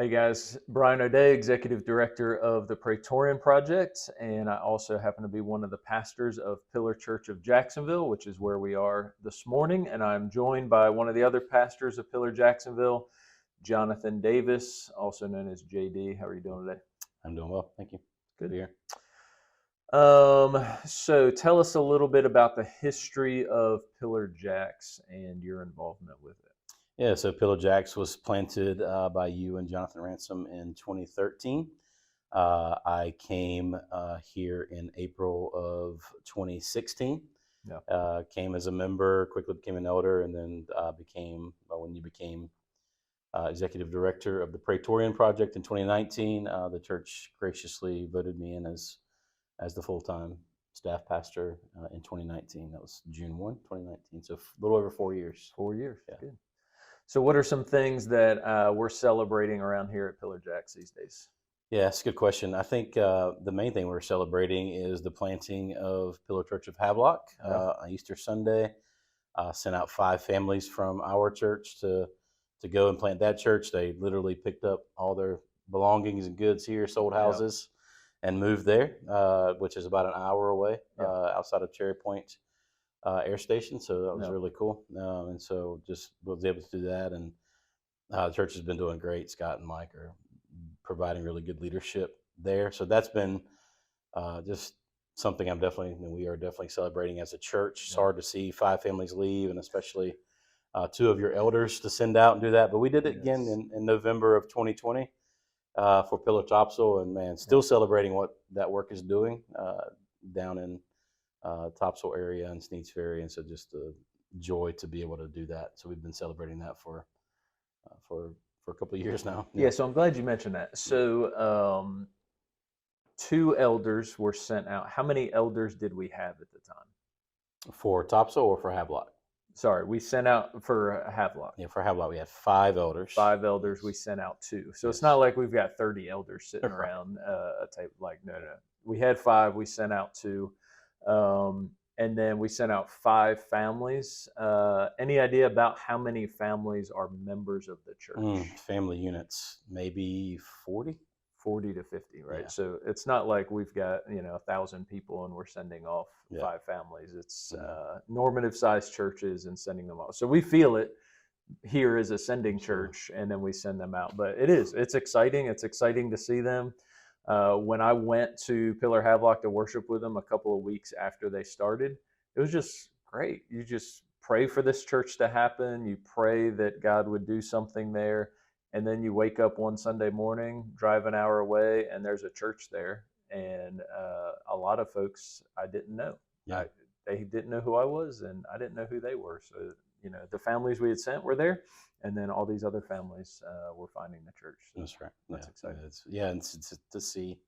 Hey guys, Brian O'Day, Executive Director of the Praetorian Project, and I also happen to be one of the pastors of Pillar Church of Jacksonville, which is where we are this morning. And I'm joined by one of the other pastors of Pillar Jacksonville, Jonathan Davis, also known as JD. How are you doing today? I'm doing well, thank you. Good to be here. So tell us a little bit about the history of Pillar Jacks and your involvement with it. Yeah, so Pillow Jacks was planted by you and Jonathan Ransom in 2013. I came here in April of 2016. Yeah. Came as a member, quickly became an elder, and then when you became executive director of the Praetorian Project in 2019, the church graciously voted me in as the full-time staff pastor in 2019. That was June 1, 2019, so a little over 4 years. 4 years, Yeah. good. So what are some things that we're celebrating around here at Pillar Jacks these days? Yeah, that's a good question. I think the main thing we're celebrating is the planting of Pillar Church of Havelock on Easter Sunday. Sent out 5 families from our church to go and plant that church. They literally picked up all their belongings and goods here, sold houses, and moved there, which is about an hour away outside of Cherry Point Air Station. So that was really cool. And so just was able to do that. And the church has been doing great. Scott and Mike are providing really good leadership there. So that's been just something we are definitely celebrating as a church. It's hard to see 5 families leave, and especially 2 of your elders to send out and do that. But we did it again in November of 2020 for Pillar Topsail, and man, still celebrating what that work is doing down in Topsail area and Sneads Ferry. And so just a joy to be able to do that. So we've been celebrating that for a couple of years now. Yeah, so I'm glad you mentioned that. So 2 elders were sent out. How many elders did we have at the time? For Topsail or for Havelock? Sorry, we sent out for Havelock. Yeah, for Havelock we had 5 elders. 5 elders. We sent out 2. So it's not like we've got 30 elders sitting around a table. Like no. We had 5. We sent out 2. And then we sent out 5 families. Any idea about how many families are members of the church? Family units, maybe 40 to 50, right? Yeah. So it's not like we've got 1,000 people and we're sending off 5 families. It's normative sized churches and sending them off. So we feel it here as a sending church, and then we send them out. But it's exciting. It's exciting to see them. When I went to Pillar Havelock to worship with them a couple of weeks after they started, it was just great. You just pray for this church to happen. You pray that God would do something there. And then you wake up one Sunday morning, drive an hour away, and there's a church there. And a lot of folks I didn't know. Yeah. They didn't know who I was, and I didn't know who they were. So, the families we had sent were there. And then all these other families were finding the church. So that's right. That's exciting. And to see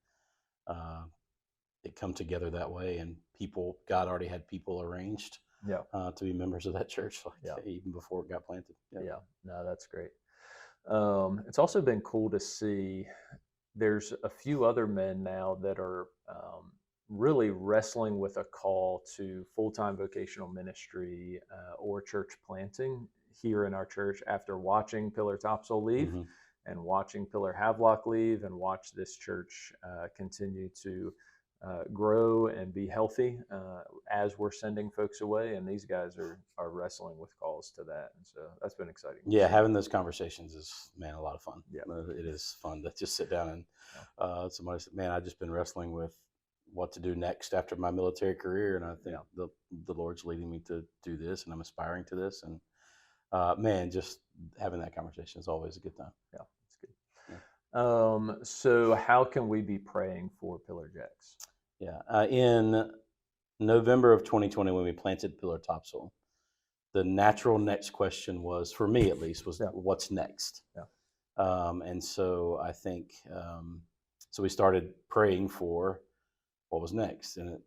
it come together that way, and God already had people arranged to be members of that church even before it got planted. Yeah, no, that's great. It's also been cool to see there's a few other men now that are really wrestling with a call to full-time vocational ministry or church planting here in our church after watching Pillar Topsail leave and watching Pillar Havelock leave and watch this church continue to grow and be healthy as we're sending folks away. And these guys are wrestling with calls to that. And so that's been exciting. Yeah, having those conversations is, man, a lot of fun. Yeah. It is fun to just sit down and somebody said, man, I've just been wrestling with what to do next after my military career. And I think the Lord's leading me to do this, and I'm aspiring to this. And man, just having that conversation is always a good time. Yeah, it's good. Yeah. So how can we be praying for Pillar Jacks? Yeah, in November of 2020, when we planted Pillar Topsail, the natural next question was, for me at least, was what's next? Yeah. And so I think, so we started praying for what was next. And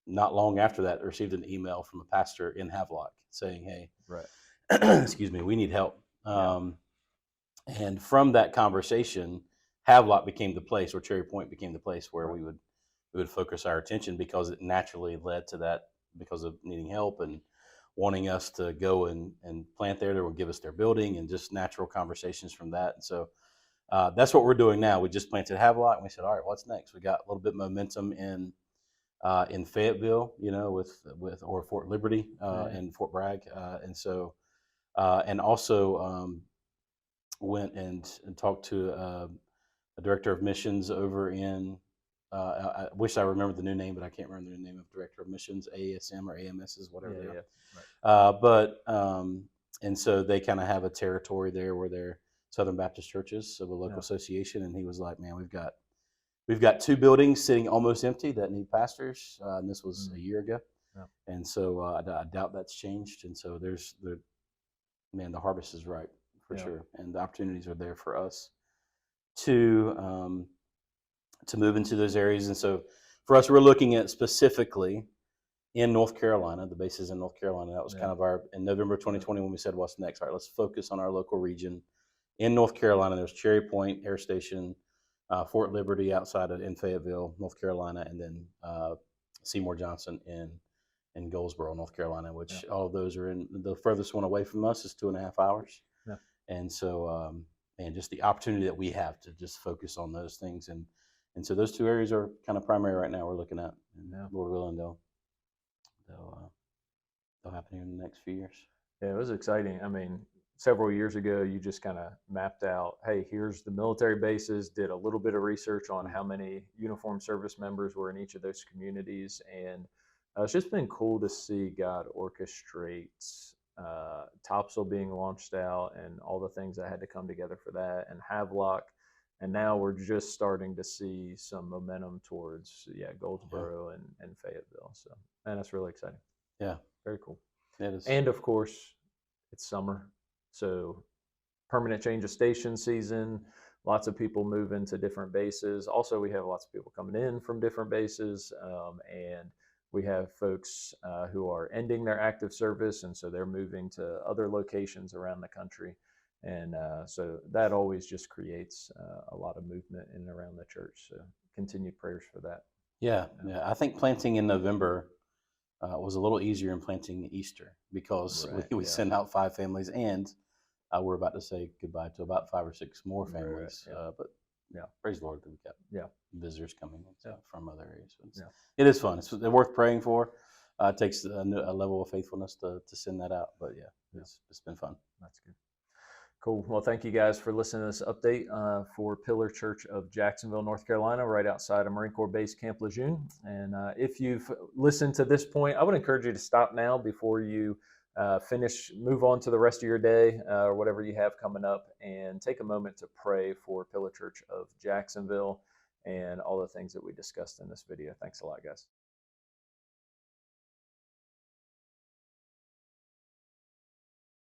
not long after that, I received an email from a pastor in Havelock saying, hey, excuse me, we need help. And from that conversation, Havelock became the place, or Cherry Point became the place where we would focus our attention, because it naturally led to that, because of needing help and wanting us to go and plant there. They would give us their building, and just natural conversations from that. And so that's what we're doing now. We just planted Havelock, and we said, all right, what's next? We got a little bit of momentum in Fayetteville, or Fort Liberty and Fort Bragg, and also went and talked to a director of missions over in. I wish I remembered the new name, but I can't remember the new name of director of missions. ASM or AMS is whatever they are. Right. And so they kind of have a territory there where they're Southern Baptist churches, so the local association. And he was like, "Man, we've got 2 buildings sitting almost empty that need pastors." And this was a year ago. Yeah. And so I doubt that's changed. And so the harvest is ripe for sure, and the opportunities are there for us to move into those areas. And so for us, we're looking at specifically in North Carolina, the bases in North Carolina. That was kind of in November 2020 when we said, what's next? All right, let's focus on our local region. In North Carolina, there's Cherry Point Air Station, Fort Liberty in Fayetteville, North Carolina, and then Seymour Johnson in Goldsboro, North Carolina, which all of those are in. The furthest one away from us is 2.5 hours. Yeah. And so, just the opportunity that we have to just focus on those things. And so those 2 areas are kind of primary right now we're looking at. And Lord willing, they'll happen here in the next few years. Yeah, it was exciting. I mean, several years ago, you just kind of mapped out, hey, here's the military bases, did a little bit of research on how many uniformed service members were in each of those communities. And it's just been cool to see God orchestrate Topsail being launched out and all the things that had to come together for that, and Havelock. And now we're just starting to see some momentum towards Goldsboro and Fayetteville. So, and that's really exciting. Yeah, very cool. It is. And of course, it's summer, so permanent change of station season. Lots of people moving to different bases. Also, we have lots of people coming in from different bases, and we have folks who are ending their active service, and so they're moving to other locations around the country. And so that always just creates a lot of movement in and around the church. So continued prayers for that. Yeah. I think planting in November was a little easier than planting Easter because we send out 5 families, and we're about to say goodbye to about 5 or 6 more families. But praise the Lord that we got visitors coming from other areas. It is fun. It's worth praying for. It takes a level of faithfulness to send that out. But it's been fun. That's good. Cool. Well, thank you guys for listening to this update for Pillar Church of Jacksonville, North Carolina, right outside of Marine Corps Base Camp Lejeune. And if you've listened to this point, I would encourage you to stop now before you move on to the rest of your day or whatever you have coming up, and take a moment to pray for Pillar Church of Jacksonville and all the things that we discussed in this video. Thanks a lot, guys.